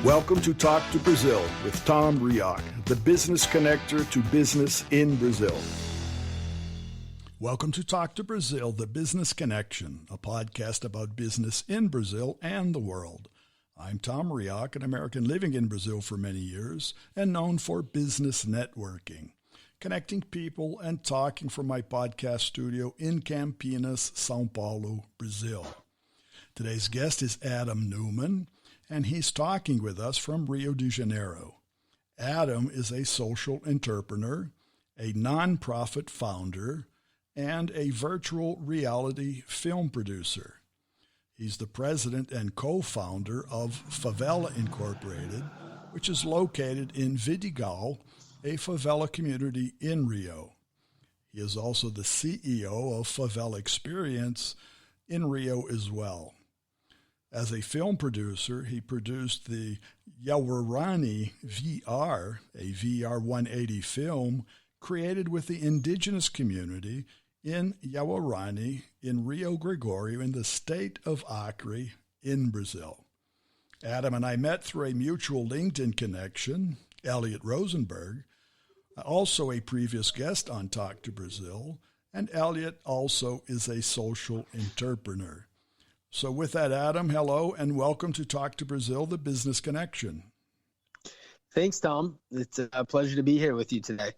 Welcome to Talk to Brazil with Tom Rioch, the business connector to business in Brazil. Welcome to Talk to Brazil, the business connection, a podcast about business in Brazil and the world. I'm Tom Rioch, an American living in Brazil for many years and known for business networking, connecting people and talking from my podcast studio in Campinas, São Paulo, Brazil. Today's guest is Adam Newman, and he's talking with us from Rio de Janeiro. Adam is a social entrepreneur, a nonprofit founder, and a virtual reality film producer. He's the president and co-founder of Favela Incorporated, which is located in Vidigal, a favela community in Rio. He is also the CEO of Favela Experience in Rio as well. As a film producer, he produced the Yawarani VR, a VR 180 film created with the Indigenous community in Yawarani in Rio Gregorio in the state of Acre in Brazil. Adam and I met through a mutual LinkedIn connection, Elliot Rosenberg, also a previous guest on Talk to Brazil, and Elliot also is a social entrepreneur. So with that, Adam, hello, and welcome to Talk to Brazil, the business connection. Thanks, Tom. It's a pleasure to be here with you today.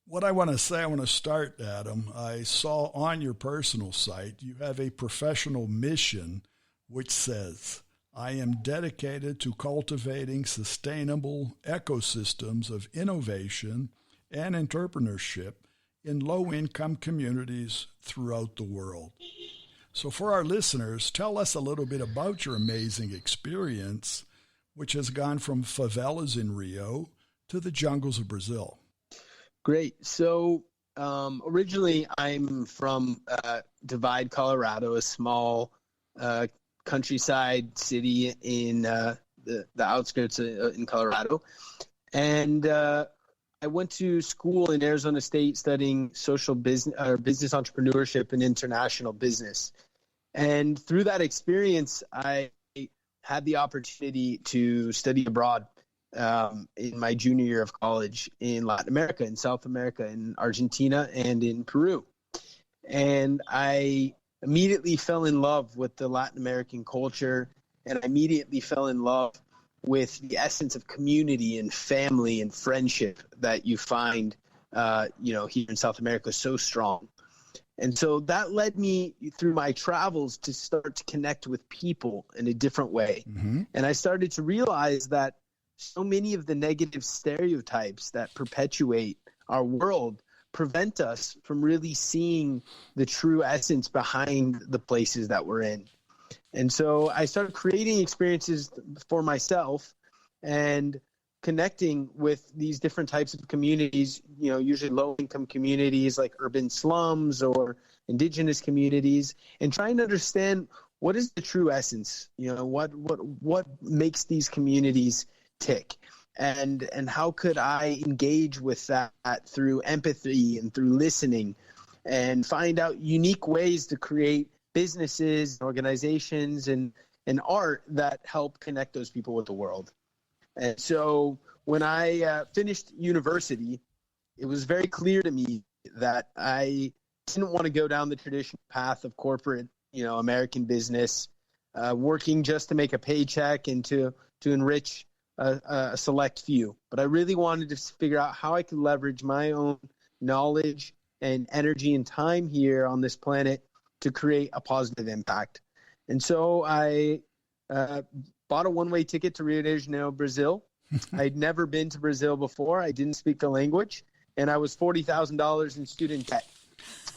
What I want to say, I want to start, Adam. I saw on your personal site, you have a professional mission which says, I am dedicated to cultivating sustainable ecosystems of innovation and entrepreneurship in low-income communities throughout the world. So for our listeners, tell us a little bit about your amazing experience, which has gone from favelas in Rio to the jungles of Brazil. Great. So originally I'm from Divide, Colorado, a small countryside city in the outskirts in Colorado. And I went to school in Arizona State studying social business or business entrepreneurship and international business. And through that experience, I had the opportunity to study abroad in my junior year of college in Latin America, in South America, in Argentina, and in Peru. And I immediately fell in love with the Latin American culture, and I immediately fell in love with the essence of community and family and friendship that you find, here in South America so strong. And so that led me through my travels to start to connect with people in a different way. Mm-hmm. And I started to realize that so many of the negative stereotypes that perpetuate our world prevent us from really seeing the true essence behind the places that we're in. And so I started creating experiences for myself and connecting with these different types of communities, usually low-income communities like urban slums or indigenous communities, and trying to understand what is the true essence, what makes these communities tick, and how could I engage with that through empathy and through listening, and find out unique ways to create businesses, organizations, and art that help connect those people with the world. And so when I finished university, it was very clear to me that I didn't want to go down the traditional path of corporate, American business, working just to make a paycheck and to enrich a select few. But I really wanted to figure out how I could leverage my own knowledge and energy and time here on this planet to create a positive impact. And so I bought a one-way ticket to Rio de Janeiro, Brazil. I'd never been to Brazil before. I didn't speak the language, and I was $40,000 in student debt.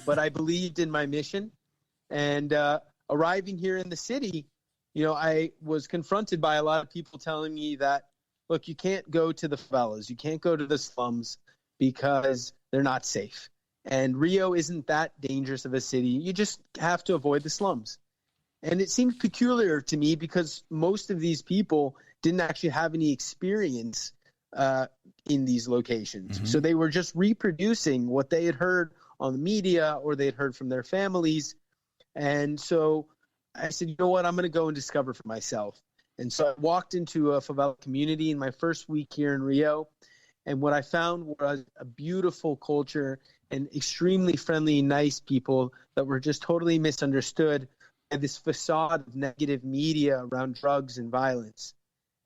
But I believed in my mission. And arriving here in the city, I was confronted by a lot of people telling me that, look, you can't go to the favelas. You can't go to the slums because they're not safe. And Rio isn't that dangerous of a city. You just have to avoid the slums. And it seemed peculiar to me because most of these people didn't actually have any experience in these locations. Mm-hmm. So they were just reproducing what they had heard on the media or they had heard from their families. And so I said, you know what, I'm going to go and discover for myself. And so I walked into a favela community in my first week here in Rio. And what I found was a beautiful culture and extremely friendly, nice people that were just totally misunderstood by this facade of negative media around drugs and violence.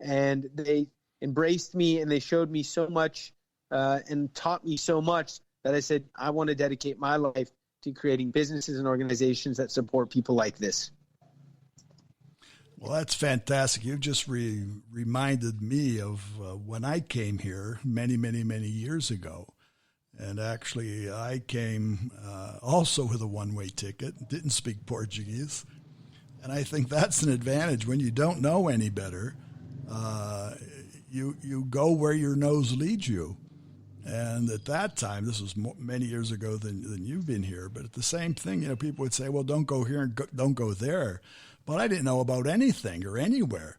And they embraced me and they showed me so much and taught me so much that I said, I want to dedicate my life to creating businesses and organizations that support people like this. Well, that's fantastic. You've just reminded me of when I came here many, many, many years ago. And actually, I came also with a one-way ticket, didn't speak Portuguese. And I think that's an advantage. When you don't know any better, you go where your nose leads you. And at that time, this was many years ago than you've been here, but at the same thing, people would say, well, don't go here and don't go there. But I didn't know about anything or anywhere.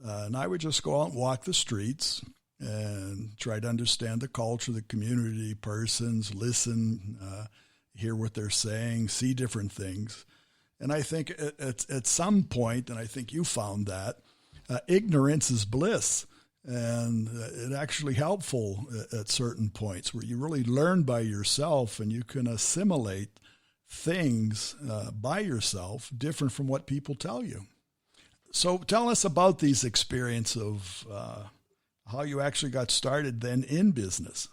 And I would just go out and walk the streets and try to understand the culture, the community, persons, listen, hear what they're saying, see different things. And I think at some point, and I think you found that, ignorance is bliss. And it's actually helpful at certain points where you really learn by yourself and you can assimilate things by yourself different from what people tell you. So tell us about these experiences of how you actually got started then in business.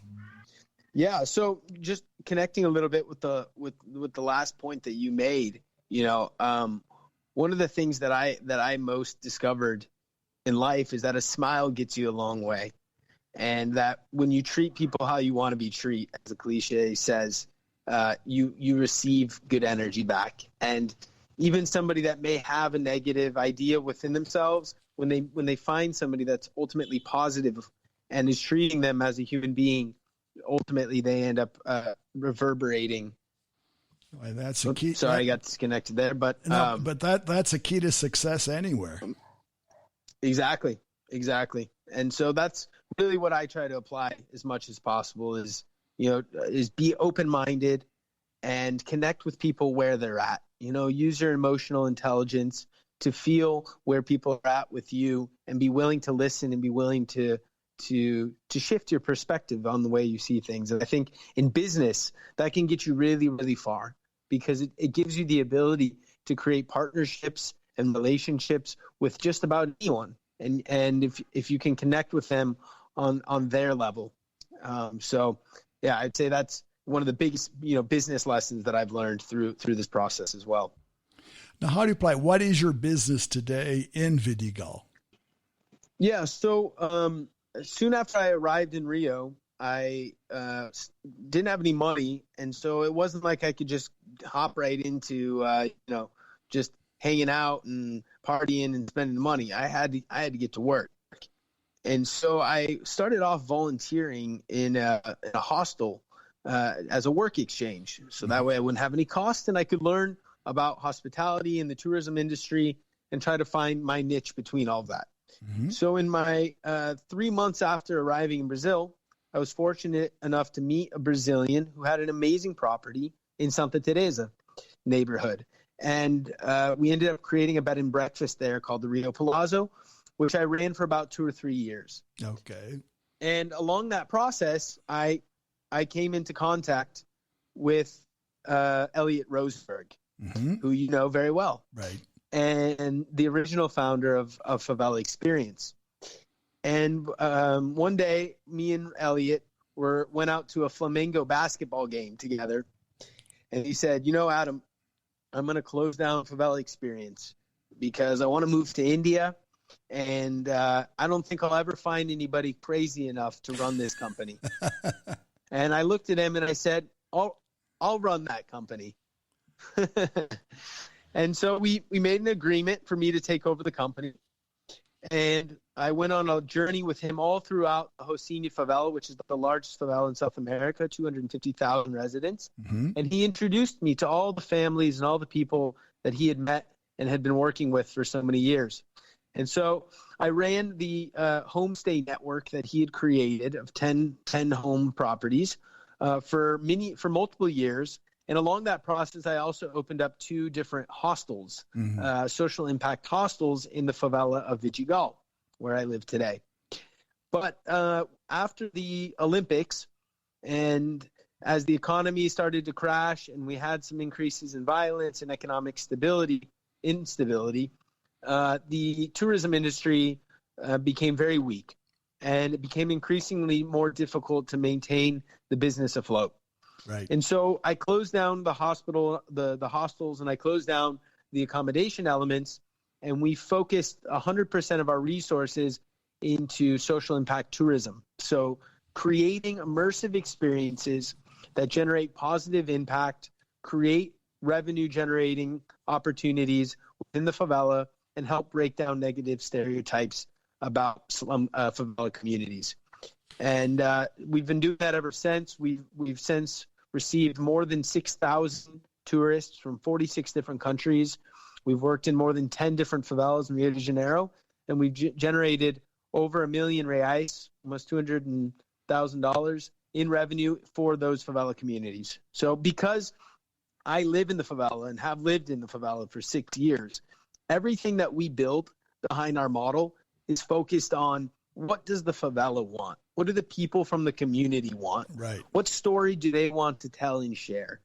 Yeah, so just connecting a little bit with the last point that you made, one of the things that I most discovered in life is that a smile gets you a long way, and that when you treat people how you want to be treated, as the cliche says, you receive good energy back. And even somebody that may have a negative idea within themselves, when they find somebody that's ultimately positive and is treating them as a human being, ultimately they end up reverberating. Well, that's a key. Sorry, I got disconnected there, but that's a key to success anywhere. Exactly. And so that's really what I try to apply as much as possible is be open-minded and connect with people where they're at. Use your emotional intelligence to feel where people are at with you and be willing to listen and be willing to shift your perspective on the way you see things. And I think in business, that can get you really, really far because it gives you the ability to create partnerships and relationships with just about anyone. And if you can connect with them on their level. So yeah, I'd say that's one of the biggest, business lessons that I've learned through this process as well. Now, how do you apply? What is your business today in Vidigal? Yeah. So, soon after I arrived in Rio, I didn't have any money. And so it wasn't like I could just hop right into, just hanging out and partying and spending money. I had to get to work. And so I started off volunteering in a hostel as a work exchange. So that way I wouldn't have any cost and I could learn about hospitality and the tourism industry and try to find my niche between all of that. Mm-hmm. So in my 3 months after arriving in Brazil, I was fortunate enough to meet a Brazilian who had an amazing property in Santa Teresa neighborhood. And we ended up creating a bed and breakfast there called the Rio Palazzo, which I ran for about 2 or 3 years. Okay. And along that process, I came into contact with Elliot Roseberg, mm-hmm. who you know very well. Right. And the original founder of Favela Experience. And one day, me and Elliot went out to a Flamengo basketball game together. And he said, Adam, I'm going to close down Favela Experience because I want to move to India. And I don't think I'll ever find anybody crazy enough to run this company. And I looked at him and I said, I'll run that company. And so we made an agreement for me to take over the company. And I went on a journey with him all throughout the Rocinha favela, which is the largest favela in South America, 250,000 residents. Mm-hmm. And he introduced me to all the families and all the people that he had met and had been working with for so many years. And so I ran the homestay network that he had created of 10 home properties for multiple years. And along that process, I also opened up 2 different hostels, social impact hostels in the favela of Vidigal, where I live today. But after the Olympics, and as the economy started to crash and we had some increases in violence and economic instability, the tourism industry became very weak, and it became increasingly more difficult to maintain the business afloat. Right. And so I closed down the hospital, the hostels, and I closed down the accommodation elements, and we focused 100% of our resources into social impact tourism. So creating immersive experiences that generate positive impact, create revenue generating opportunities within the favela, and help break down negative stereotypes about favela communities. And we've been doing that ever since. We've since received more than 6,000 tourists from 46 different countries. We've worked in more than 10 different favelas in Rio de Janeiro, and we've generated over $1 million reais, almost $200,000 in revenue for those favela communities. So because I live in the favela and have lived in the favela for 6 years, everything that we build behind our model is focused on what does the favela want? What do the people from the community want? Right. What story do they want to tell and share?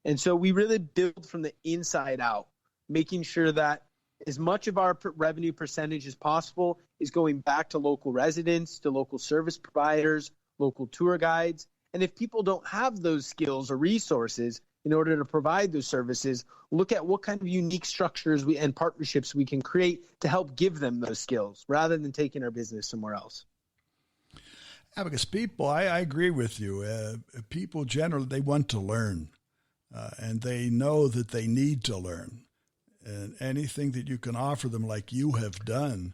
And so we really build from the inside out, making sure that as much of our revenue percentage as possible is going back to local residents, to local service providers, local tour guides. And if people don't have those skills or resources in order to provide those services, look at what kind of unique structures and partnerships we can create to help give them those skills rather than taking our business somewhere else. Yeah, because people, I agree with you. People generally, they want to learn, and they know that they need to learn. And anything that you can offer them, like you have done,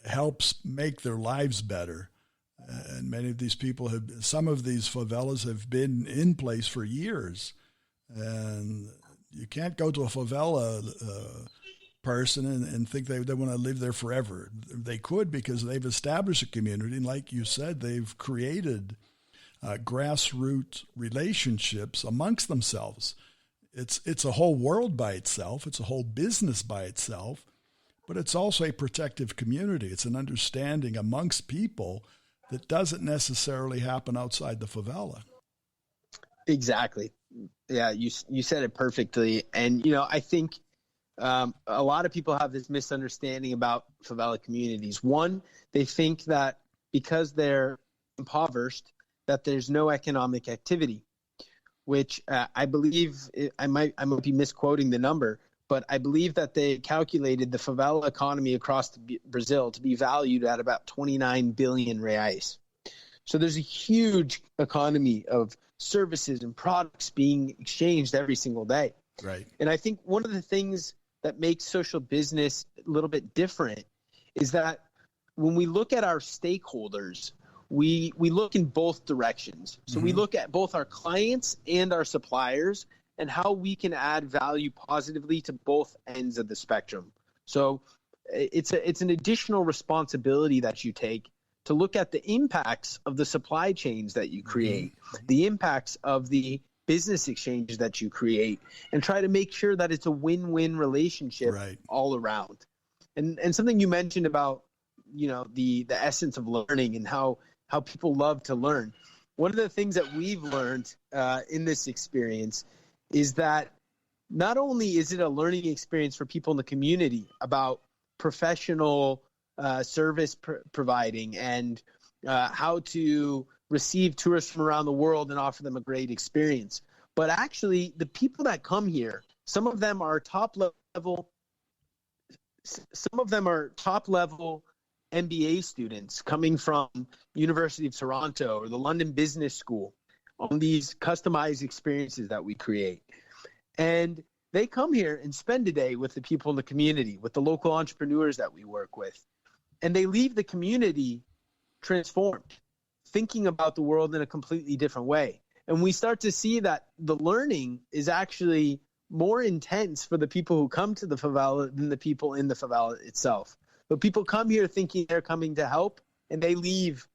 helps make their lives better. And many of these people some of these favelas have been in place for years. And you can't go to a favela person and think they want to live there forever. They could, because they've established a community. And like you said, they've created grassroots relationships amongst themselves. It's a whole world by itself. It's a whole business by itself. But it's also a protective community. It's an understanding amongst people that doesn't necessarily happen outside the favela. Exactly. Yeah, you said it perfectly. And, I think a lot of people have this misunderstanding about favela communities. One, they think that because they're impoverished, that there's no economic activity, which I believe, I might be misquoting the number, but I believe that they calculated the favela economy across Brazil to be valued at about 29 billion reais. So there's a huge economy of services and products being exchanged every single day. Right. And I think one of the things that makes social business a little bit different is that when we look at our stakeholders, we look in both directions. So we look at both our clients and our suppliers and how we can add value positively to both ends of the spectrum. So it's an additional responsibility that you take to look at the impacts of the supply chains that you create, the impacts of the business exchanges that you create, and try to make sure that it's a win-win relationship all around. And something you mentioned about, the essence of learning and how people love to learn. One of the things that we've learned in this experience is that not only is it a learning experience for people in the community about professional service providing and how to receive tourists from around the world and offer them a great experience, but actually the people that come here, some of them are top level MBA students coming from University of Toronto or the London Business School on these customized experiences that we create. And they come here and spend a day with the people in the community, with the local entrepreneurs that we work with. And they leave the community transformed, thinking about the world in a completely different way. And we start to see that the learning is actually more intense for the people who come to the favela than the people in the favela itself. But people come here thinking they're coming to help, and they leave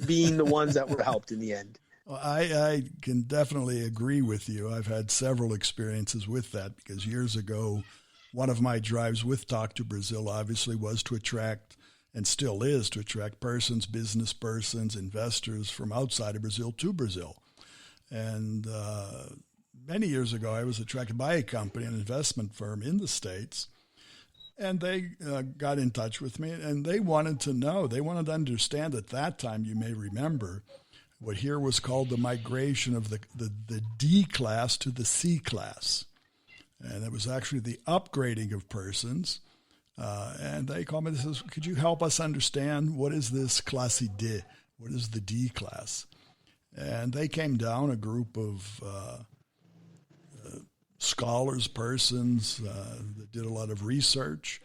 being the ones that were helped in the end. Well, I can definitely agree with you. I've had several experiences with that because years ago, one of my drives with Talk to Brazil obviously was to attract, and still is, to attract persons, business persons, investors from outside of Brazil to Brazil. And many years ago, I was attracted by a company, an investment firm in the States, and they got in touch with me, and they wanted to know, they wanted to understand at that time, you may remember, what here was called the migration of the D class to the C class. And it was actually the upgrading of persons. And they called me and says, could you help us understand what is this classe D? What is the D class? And they came down, a group of scholars, persons that did a lot of research.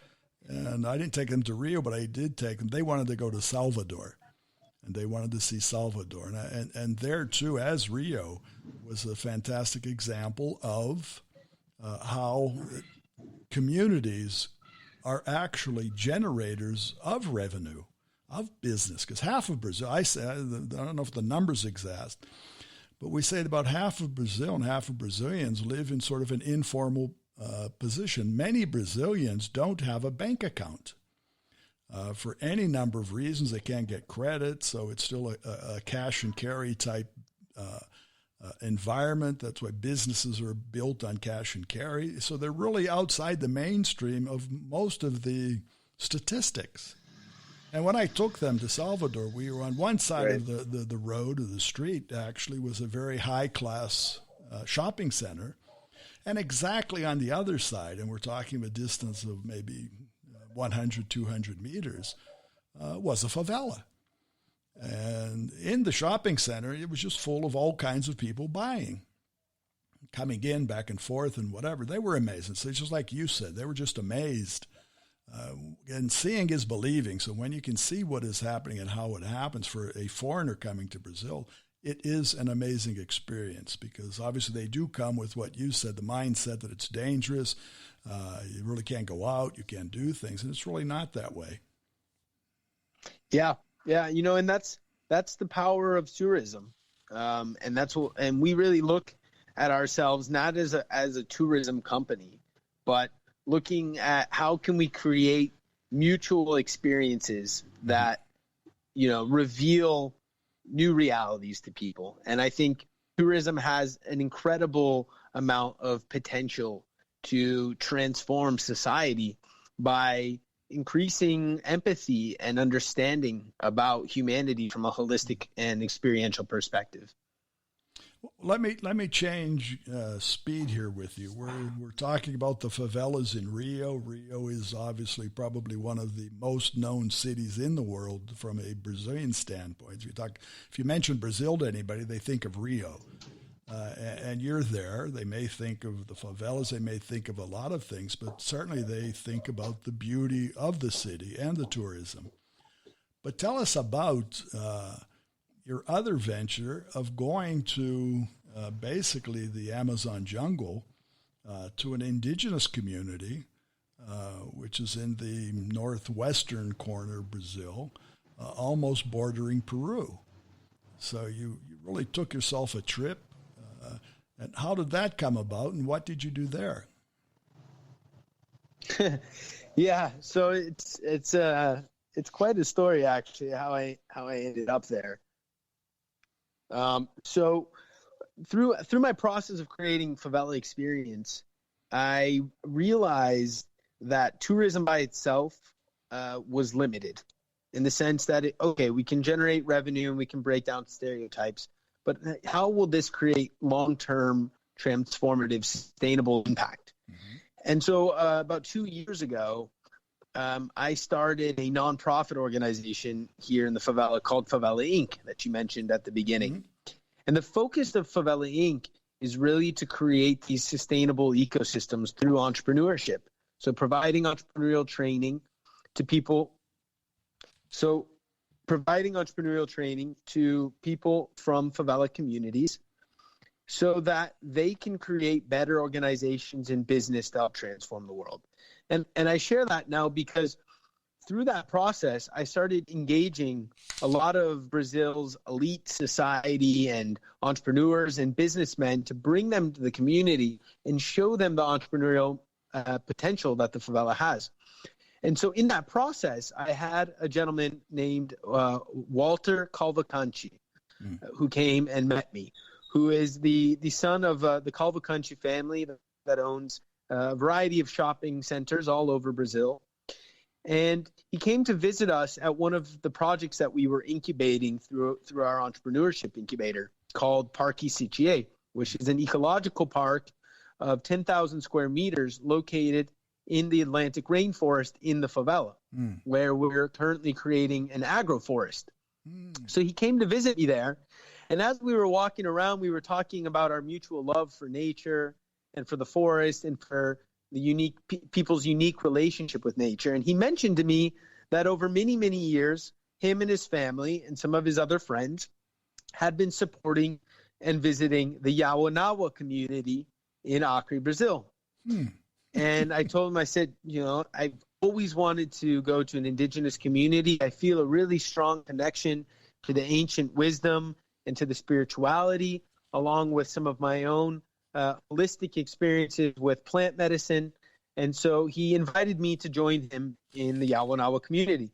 And I didn't take them to Rio, but I did take them. They wanted to go to Salvador. And they wanted to see Salvador. And there, too, as Rio, was a fantastic example of how communities are actually generators of revenue, of business. Because half of Brazil, I don't know if the numbers exist, but we say that about half of Brazil and half of Brazilians live in sort of an informal position. Many Brazilians don't have a bank account. For any number of reasons, they can't get credit, so it's still a cash and carry type environment. That's why businesses are built on cash and carry. So they're really outside the mainstream of most of the statistics. And when I took them to Salvador, we were on one side right. of the road, or the street, actually, was a very high-class shopping center. And exactly on the other side, and we're talking a distance of maybe 100, 200 meters, was a favela. And in the shopping center, it was just full of all kinds of people buying, coming in back and forth and whatever. They were amazing. So it's just like you said, they were just amazed. And seeing is believing. So when you can see what is happening and how it happens for a foreigner coming to Brazil, it is an amazing experience because obviously they do come with what you said, the mindset that it's dangerous. You really can't go out. You can't do things. And it's really not that way. Yeah. Yeah. And that's the power of tourism. And we really look at ourselves, not as a tourism company, but looking at how can we create mutual experiences that, reveal new realities to people. And I think tourism has an incredible amount of potential to transform society by increasing empathy and understanding about humanity from a holistic and experiential perspective. Let me change speed here with you. We're talking about the favelas in Rio. Rio is obviously probably one of the most known cities in the world from a Brazilian standpoint. If you mention Brazil to anybody, they think of Rio. And you're there. They may think of the favelas. They may think of a lot of things, but certainly they think about the beauty of the city and the tourism. But tell us about your other venture of going to basically the Amazon jungle to an indigenous community, which is in the northwestern corner of Brazil, almost bordering Peru. So you really took yourself a trip. And how did that come about, and what did you do there? Yeah, so it's quite a story actually how I ended up there. So through my process of creating Favela Experience, I realized that tourism by itself was limited in the sense that we can generate revenue and we can break down stereotypes. But how will this create long-term, transformative, sustainable impact? Mm-hmm. And so about 2 years ago, I started a nonprofit organization here in the favela called Favela Inc. that you mentioned at the beginning. Mm-hmm. And the focus of Favela Inc. is really to create these sustainable ecosystems through entrepreneurship. So providing entrepreneurial training to people. So providing entrepreneurial training to people from favela communities so that they can create better organizations and business to help transform the world. And I share that now because through that process, I started engaging a lot of Brazil's elite society and entrepreneurs and businessmen to bring them to the community and show them the entrepreneurial potential that the favela has. And so in that process, I had a gentleman named Walter Calvacanti, who came and met me, who is the son of the Calvacanti family that owns a variety of shopping centers all over Brazil. And he came to visit us at one of the projects that we were incubating through our entrepreneurship incubator called Parque CTA, which is an ecological park of 10,000 square meters located in the Atlantic rainforest in the favela, where we're currently creating an agroforest. So he came to visit me there. And as we were walking around, we were talking about our mutual love for nature and for the forest and for the unique people's unique relationship with nature. And he mentioned to me that over many, many years, him and his family and some of his other friends had been supporting and visiting the Yawarani community in Acre, Brazil. And I told him, I said, I've always wanted to go to an indigenous community. I feel a really strong connection to the ancient wisdom and to the spirituality, along with some of my own holistic experiences with plant medicine. And so he invited me to join him in the Yawarani community.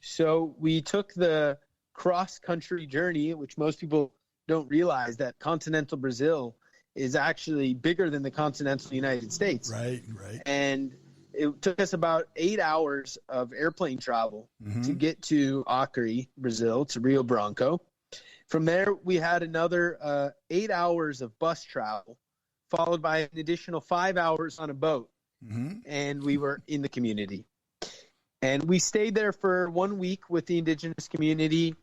So we took the cross-country journey, which most people don't realize, that continental Brazil is actually bigger than the continental United States. Right. And it took us about 8 hours of airplane travel to get to Acre, Brazil, to Rio Branco. From there, we had another 8 hours of bus travel, followed by an additional 5 hours on a boat. And we were in the community. And we stayed there for 1 week with the indigenous community,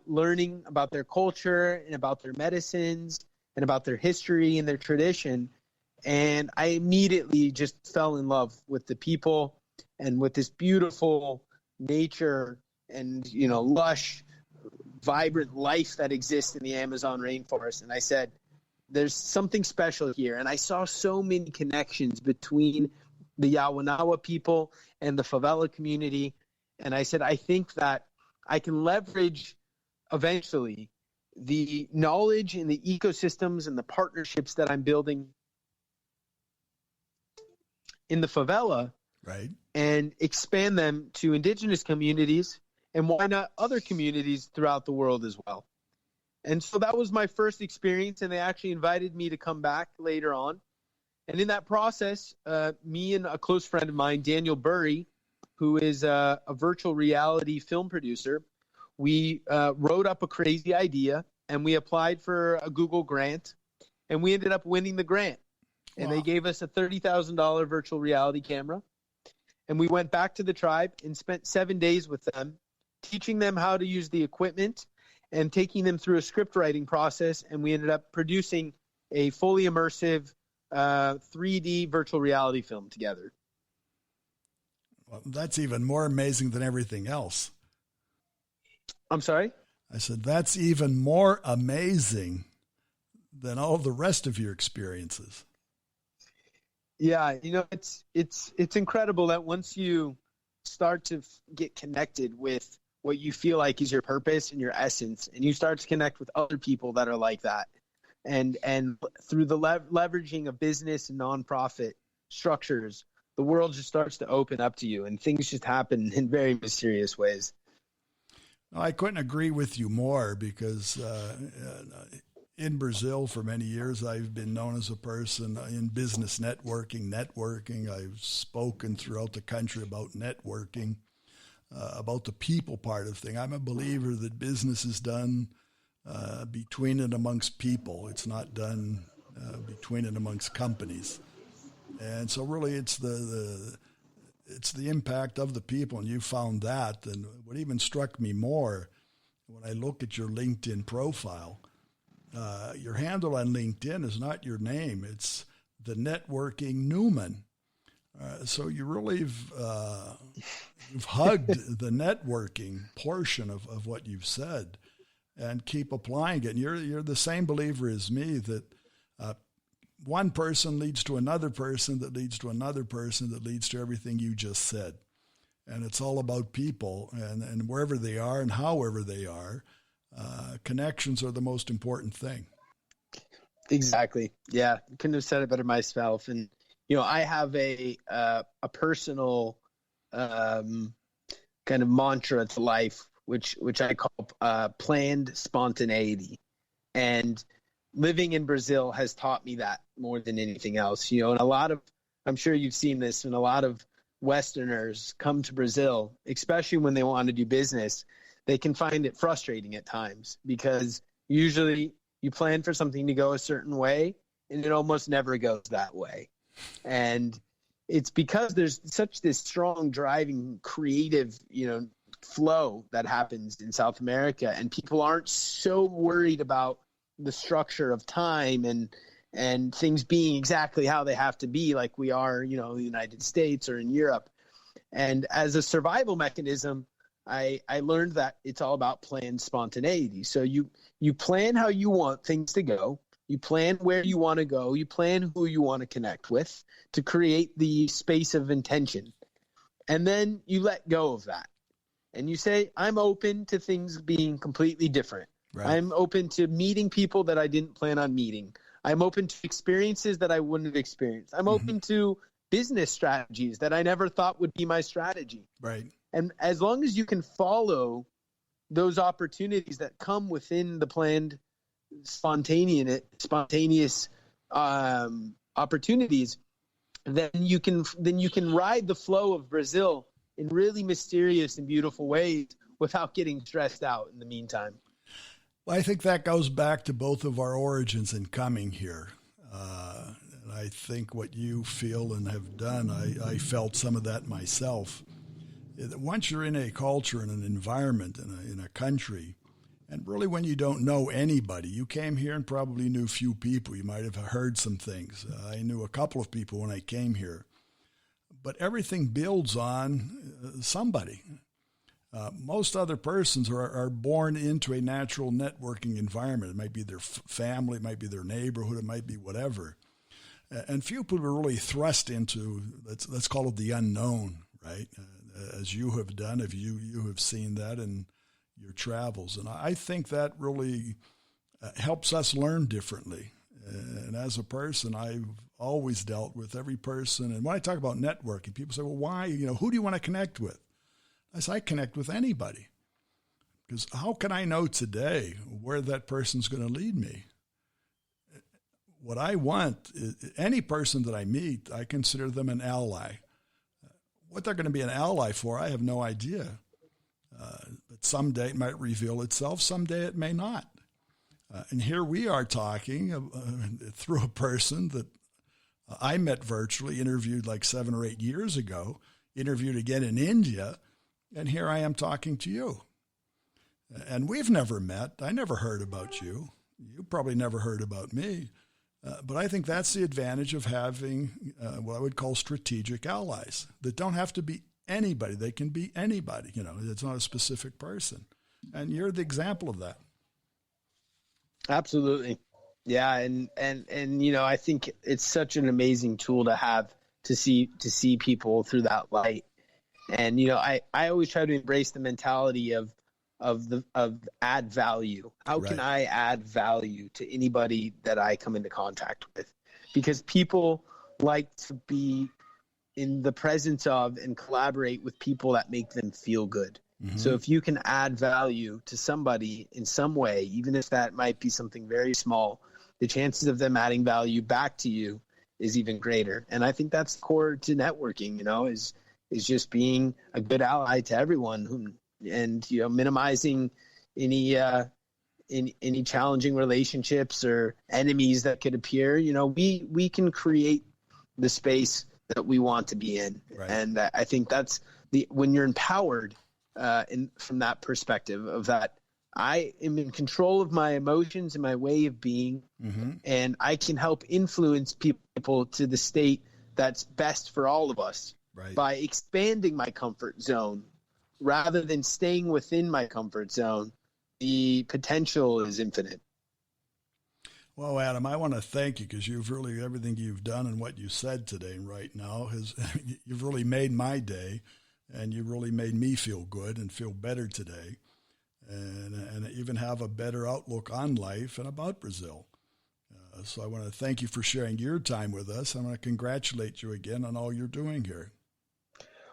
learning about their culture and about their medicines and about their history and their tradition. And I immediately just fell in love with the people and with this beautiful nature and, lush, vibrant life that exists in the Amazon rainforest. And I said, there's something special here. And I saw so many connections between the Yawarani people and the favela community. And I said, I think that I can leverage eventually the knowledge and the ecosystems and the partnerships that I'm building in the favela, right, and expand them to indigenous communities, and why not other communities throughout the world as well. And so that was my first experience, and they actually invited me to come back later on. And in that process, me and a close friend of mine, Daniel Burry, who is a virtual reality film producer, we wrote up a crazy idea, and we applied for a Google grant, and we ended up winning the grant. And They gave us a $30,000 virtual reality camera. And we went back to the tribe and spent 7 days with them, teaching them how to use the equipment and taking them through a script writing process. And we ended up producing a fully immersive 3D virtual reality film together. Well, that's even more amazing than everything else. I'm sorry? I said, that's even more amazing than all the rest of your experiences. Yeah, it's incredible that once you start to get connected with what you feel like is your purpose and your essence, and you start to connect with other people that are like that, and through the leveraging of business and nonprofit structures, the world just starts to open up to you, and things just happen in very mysterious ways. I couldn't agree with you more, because in Brazil for many years, I've been known as a person in business networking. I've spoken throughout the country about networking, about the people part of thing. I'm a believer that business is done between and amongst people. It's not done between and amongst companies. And so really it's the impact of the people, and you found that. And what even struck me more, when I look at your LinkedIn profile, your handle on LinkedIn is not your name. It's the Networking Newman. So you really you've hugged the networking portion of what you've said, and keep applying it. And you're the same believer as me that one person leads to another person that leads to another person that leads to everything you just said. and it's all about people and wherever they are and however they are. Connections are the most important thing. Exactly. Yeah. Couldn't have said it better myself. And, I have a personal kind of mantra to life, which I call planned spontaneity. And living in Brazil has taught me that more than anything else. And I'm sure you've seen this, and a lot of Westerners come to Brazil, especially when they want to do business, they can find it frustrating at times because usually you plan for something to go a certain way and it almost never goes that way. And it's because there's such this strong driving creative, flow that happens in South America, and people aren't so worried about the structure of time and things being exactly how they have to be, like we are, in the United States or in Europe. And as a survival mechanism, I learned that it's all about planned spontaneity. So you plan how you want things to go. You plan where you want to go. You plan who you want to connect with to create the space of intention. And then you let go of that. And you say, I'm open to things being completely different. Right. I'm open to meeting people that I didn't plan on meeting. I'm open to experiences that I wouldn't have experienced. I'm open to business strategies that I never thought would be my strategy. Right. And as long as you can follow those opportunities that come within the planned spontaneous opportunities, then you can ride the flow of Brazil in really mysterious and beautiful ways without getting stressed out in the meantime. Well, I think that goes back to both of our origins in coming here. And I think what you feel and have done, I felt some of that myself. Once you're in a culture and an environment in a country, and really when you don't know anybody, you came here and probably knew few people. You might have heard some things. I knew a couple of people when I came here. But everything builds on somebody. Most other persons are born into a natural networking environment. It might be their family, it might be their neighborhood, it might be whatever. And few people are really thrust into, let's call it the unknown, right? As you have done, if you have seen that in your travels. And I think that really helps us learn differently. And as a person, I've always dealt with every person. And when I talk about networking, people say, well, why? Who do you want to connect with? I say, I connect with anybody. Because how can I know today where that person's going to lead me? What I want, any person that I meet, I consider them an ally. What they're going to be an ally for, I have no idea. But someday it might reveal itself, someday it may not. And here we are talking through a person that I met virtually, interviewed like 7 or 8 years ago, interviewed again in India, and here I am talking to you. And we've never met. I never heard about you. You probably never heard about me. But I think that's the advantage of having what I would call strategic allies that don't have to be anybody. They can be anybody. It's not a specific person. And you're the example of that. Absolutely. Yeah. And I think it's such an amazing tool to have to see people through that light. And, I always try to embrace the mentality of add value. How can I add value to anybody that I come into contact with? Because people like to be in the presence of and collaborate with people that make them feel good. Mm-hmm. So if you can add value to somebody in some way, even if that might be something very small, the chances of them adding value back to you is even greater. And I think that's core to networking, is just being a good ally to everyone and minimizing any challenging relationships or enemies that could appear. We can create the space that we want to be in. Right. And I think that's when you're empowered from that perspective of that, I am in control of my emotions and my way of being, mm-hmm. and I can help influence people to the state that's best for all of us by expanding my comfort zone rather than staying within my comfort zone. The potential is infinite. Well, Adam, I want to thank you because everything you've done and what you said today right now you've really made my day. and you really made me feel good and feel better today, and even have a better outlook on life and about Brazil. So I want to thank you for sharing your time with us. I want to congratulate you again on all you're doing here.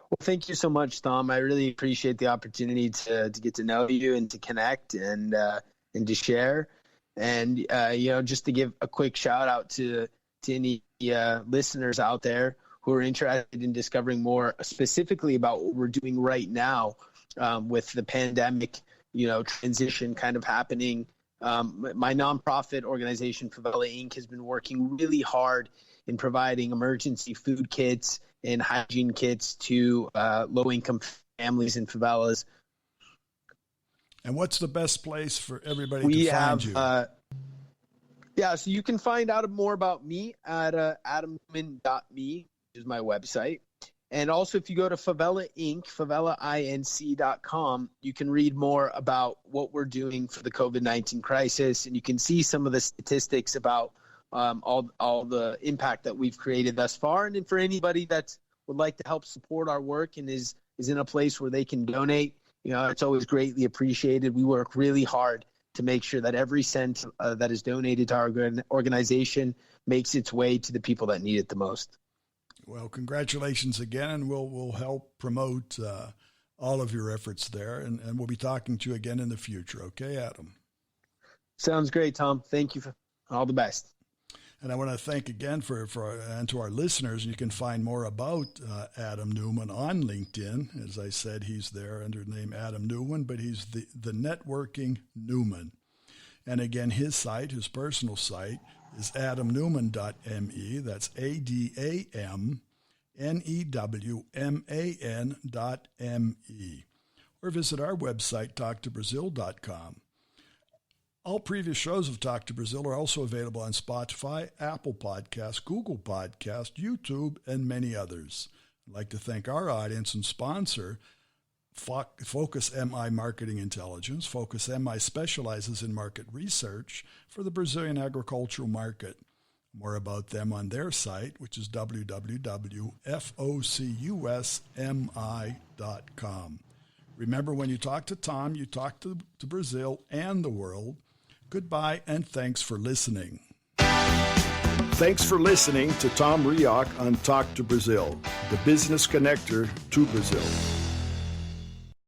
Well, thank you so much, Tom. I really appreciate the opportunity to get to know you and to connect and to share. And, just to give a quick shout out to any listeners out there who are interested in discovering more specifically about what we're doing right now with the pandemic, transition kind of happening. My nonprofit organization, Favela Inc., has been working really hard in providing emergency food kits and hygiene kits to low-income families in favelas. And what's the best place for everybody to find you? So you can find out more about me at adamnewman.me, which is my website. And also, if you go to Favela Inc., favelainc.com, you can read more about what we're doing for the COVID-19 crisis, and you can see some of the statistics about all the impact that we've created thus far. And then for anybody that would like to help support our work and is in a place where they can donate, it's always greatly appreciated. We work really hard to make sure that every cent that is donated to our organization makes its way to the people that need it the most. Well, congratulations again, and we'll help promote all of your efforts there, and we'll be talking to you again in the future. Okay, Adam? Sounds great, Tom. Thank you. All the best. And I want to thank again and to our listeners. You can find more about Adam Newman on LinkedIn. As I said, he's there under the name Adam Newman, but he's the Networking Newman. And again, his personal site, is adamnewman.me. That's ADAMNEWMAN.me. Or visit our website, talktobrazil.com. All previous shows of Talk to Brazil are also available on Spotify, Apple Podcasts, Google Podcasts, YouTube, and many others. I'd like to thank our audience and sponsor, Focus MI Marketing Intelligence. Focus MI specializes in market research for the Brazilian agricultural market. More about them on their site, which is www.focusmi.com. Remember, when you talk to Tom, you talk to Brazil and the world. Goodbye, and thanks for listening. Thanks for listening to Tom Rioch on Talk to Brazil, the business connector to Brazil.